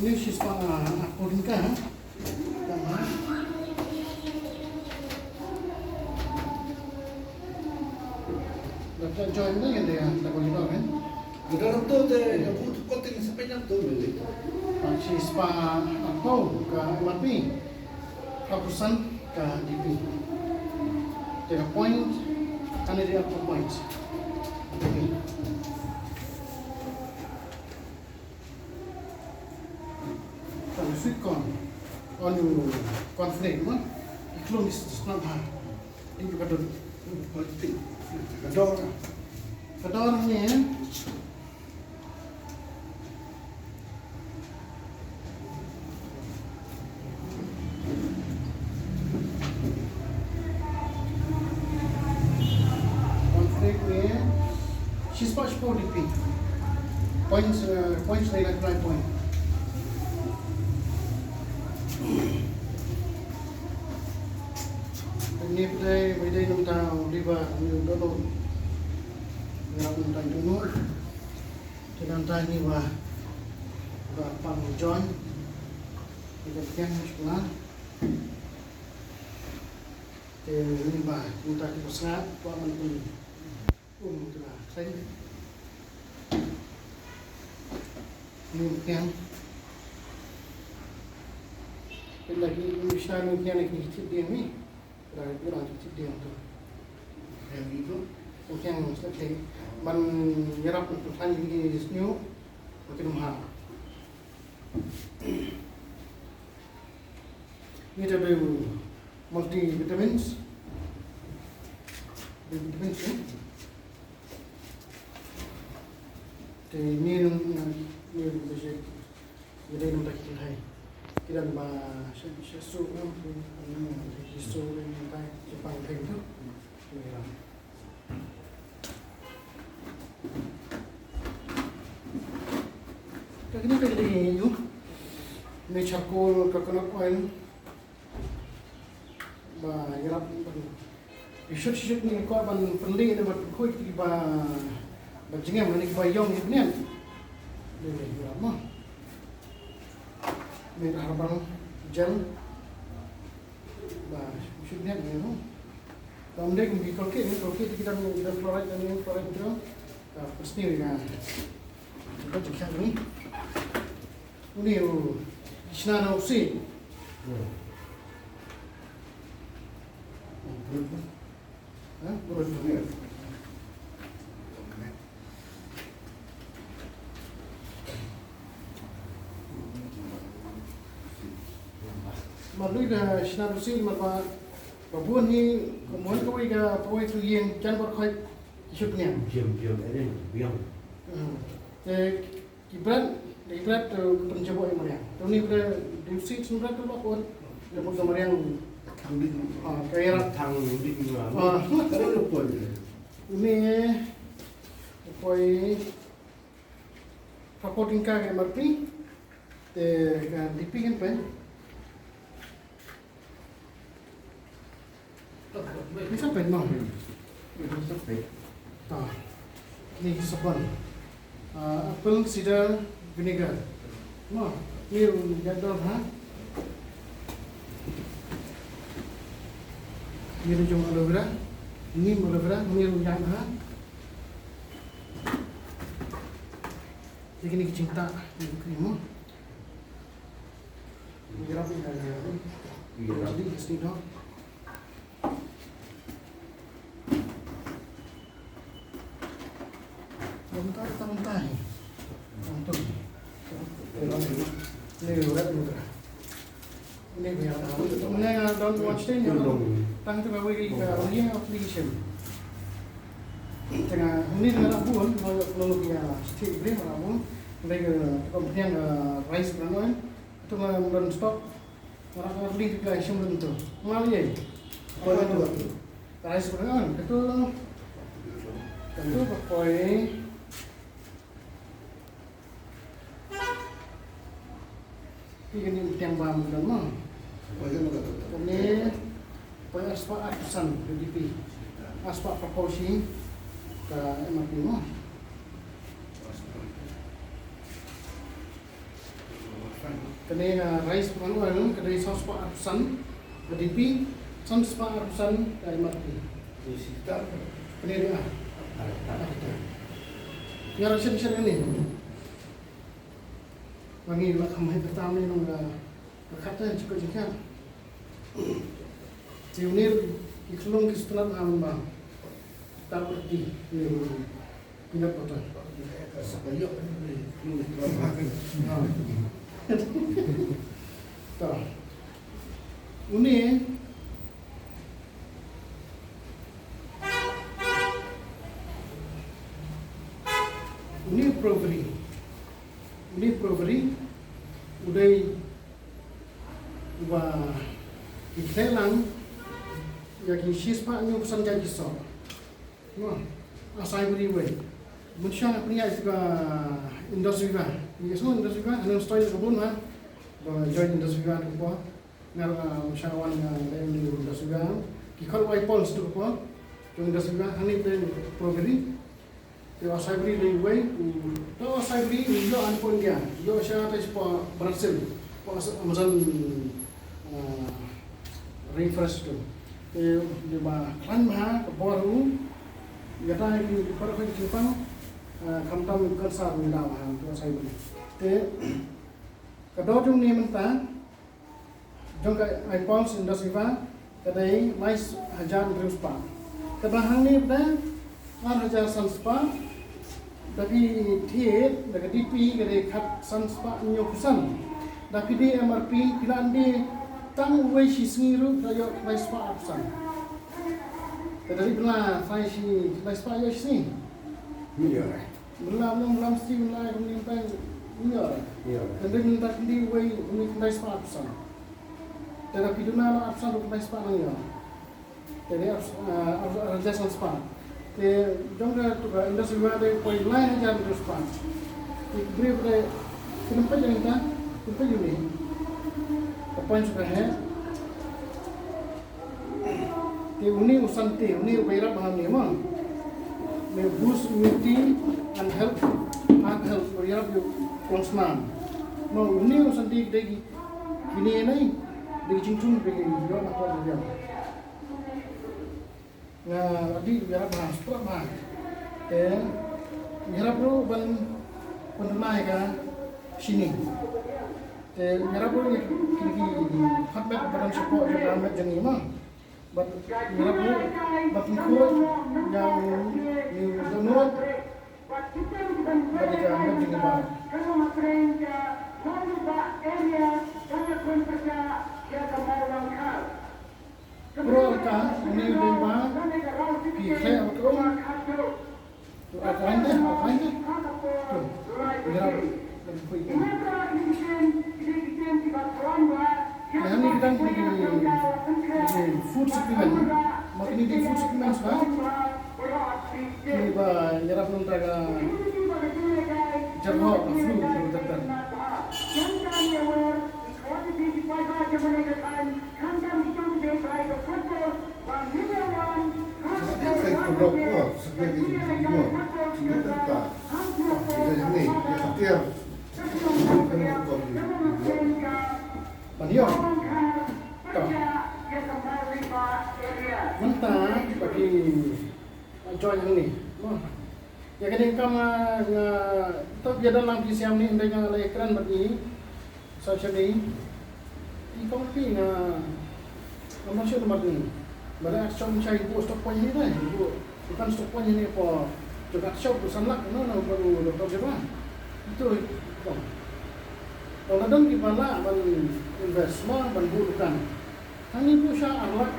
ini siswa aku ringka tama dapat join na yan dia tak boleh tahu kan dalam tu deh aku konting sepanjang tu beli siswa aku ke MRP kapusan ke DP 3 point kan dia 4 points DP sweet corn on you confident mo iklong is not hard ini juga tu politik kador ni confident ni she's much more DP points like 5 point ini pada nung tao liba yung dolo nung tao dunur tinang tao ni ba pang John ibigyan mo sekolah ni ba nung tao ko sa pa man tu lah saya ni yang lagi Indonesia ni yang lagi kecil dia ni kurang kecil dia tu yang itu yang seperti man nyerap untuk tanya di new makin mahal ini ada multivitamins vitamins ni bisa jadi nampak kita hai kita ba sesuatu yang sesuatu yang kita Jepang itu ini tadi itu ini charcoal coconut oil ba yarap isut ni ko ban perli ada koi di ba jengam ni ba yong ni ni apa ni herbal gel bah maksudnya ni no kemudian di koki kita fluoride dan yang fluoride itu pasti dengan kita cek ini isna usi malu dah sinar usil mapa babuan ni kemudian kau iga pawai tu yang jangan berkait isutnya jam ada biang ibrat pencoba yang mana tu ni pada diusit surat tu lakon dia pun sama yang kaya thang đi mà cái đó quần ini poi supporting ka MRP DP kan pen bisa pen no ini sabun apple cider vinegar no ini jadol ha ini cuma aloe vera ini aloe vera ini yang ha jadi ini cinta ini krim ini gerap ini jadi istri dok mentah untuk ini berat ini biar temennya don't watch ini tang tu kau pergi ke Australia application tengah ini dengan abuan kalau dia stick beri mana pun mereka komplain rice berapa itu belum stop orang beli juga isu belum tu malah ya rice berapa itu pakai ini yang bam dan mah. Ini pay aspa atusan DP. Aspa proposing ke MRP mah. Kene rice pangwan kene 100% GDP 100% dari mati. Di sekitar Kene dia. Yang rasa ni. Bagi lah kami pertama ni nong kata cukup jengkel. Tiunir iklung kistunat amba. Tak berdi ni pindah kota. sebayok ni Tak. Ini Provery udah ditelang yang sispa nyu pesan jadi so. No, asai beri we. Muncul punya juga industri kan. Ini semua industri kan, anu style kebun mah. Join industri kan apa? Ngar musyawan dari industri kan. Kikal iPhones tu apa? Join industri kan, ini dan Provery. Yo asai beri dari we. Tu asai beri yo anpun dia. Yo saya tu sepa Brazil. Amazon refresh tu. Di kan mah baru kata ini pada kali Jepang kamtam kersa minda mah tu asai beri. Te kedua jung ni mentah jung ke iPhones industri va kadai mais hajar terus pa. Kedahang ni dah 1000 sanspa tapi Thied dekat DP kadai kat sanspa nyokusan. Tapi di MRP tidak ada tang wei si sengiru dayo mai spa apsan. Kadari bela sai si mai spa yo sini. iya Belum mesti mulai menyimpan iya. Kadari minta di wei mai spa apsan. Tetapi duna apsan untuk mai spa nang yo. Jadi raja spa. Te jongga tu industri ada poi lain aja terus spa. Ibri bre kenapa jangan kita? Kenapa ini? Apa yang suka है? Te uni usan te uni bayar baham ni mah. Me boost immunity and heart health bayar yo konsman. Mau uni usan te degi ini nai degi cincung degi yo apa dia. Nah, tadi bayar baham setelah baham. Te bayar bro ban pendenai kan sini. Merah pun kini hotbed badan support je dalam bed jengi mah. But merah pun batin kuat yang ni donor bagi kan bed jengi bah. Pro kan ini lima pihak atau apa anda? Tu merah dan kuih. Yang ini kita di food supplement, makin di food supplement sah. Ini bah jarang belum terga jarang flu belum terga. saya kelompok sebagai individu tidak tetap kita ni Tiar Panio. Mentah bagi join yang ni. Ya kini kama tak dia dalam PCM ni dengan ekran bagi social ni. Ikon pi na masuk tempat ni. Bara action cai post stok point ni dah. Bukan stok point ni apa. Juga shop pesan lak no baru doktor siapa. Itu kau. Kalau dalam di mana ban investment ban bukan. Hanya perusahaan lah.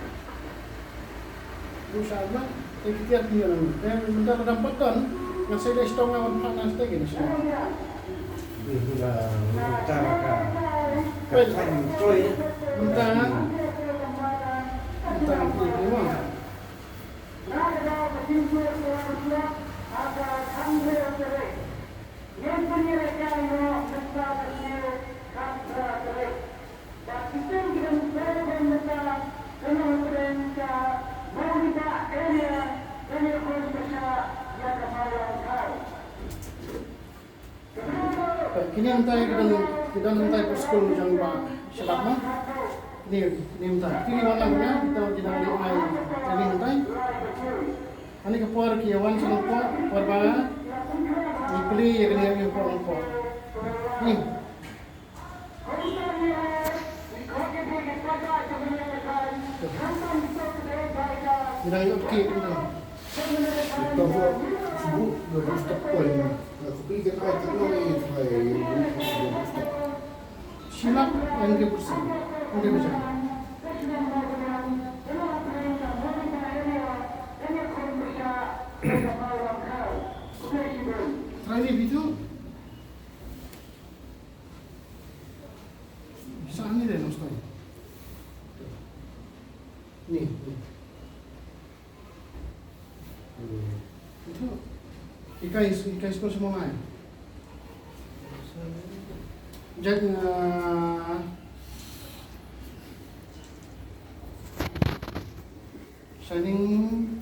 Perusahaan lah. Kita punya orang. Dan bentar dapatkan yang saya dah setengah orang panas lagi ni semua. sudah cara kan trei Bentar ini mah. Kini yang tadi kita kita nanti per school jangan ba sedap mah. Ni minta. Kini warna guna kita kita beli ai jadi nanti. Ani ke por ki awan sa por ba. Ni peli ya kini yang por. Ni. Kita ini okey kita. Então, sibuk dah stop point. Aku pergi ke air tak boleh try. Silap yang dia bersih. Dia bersih. Try ni video. Saan ni deh nostal. Ni. Itu ikai sekolah semua main. Jadi shining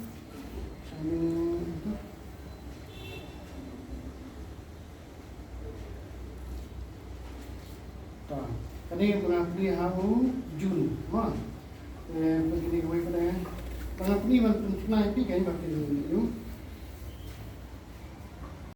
tak. Kani pengapli hau Jun, begini gue pada pengapli man pernah pi kan bakal itu.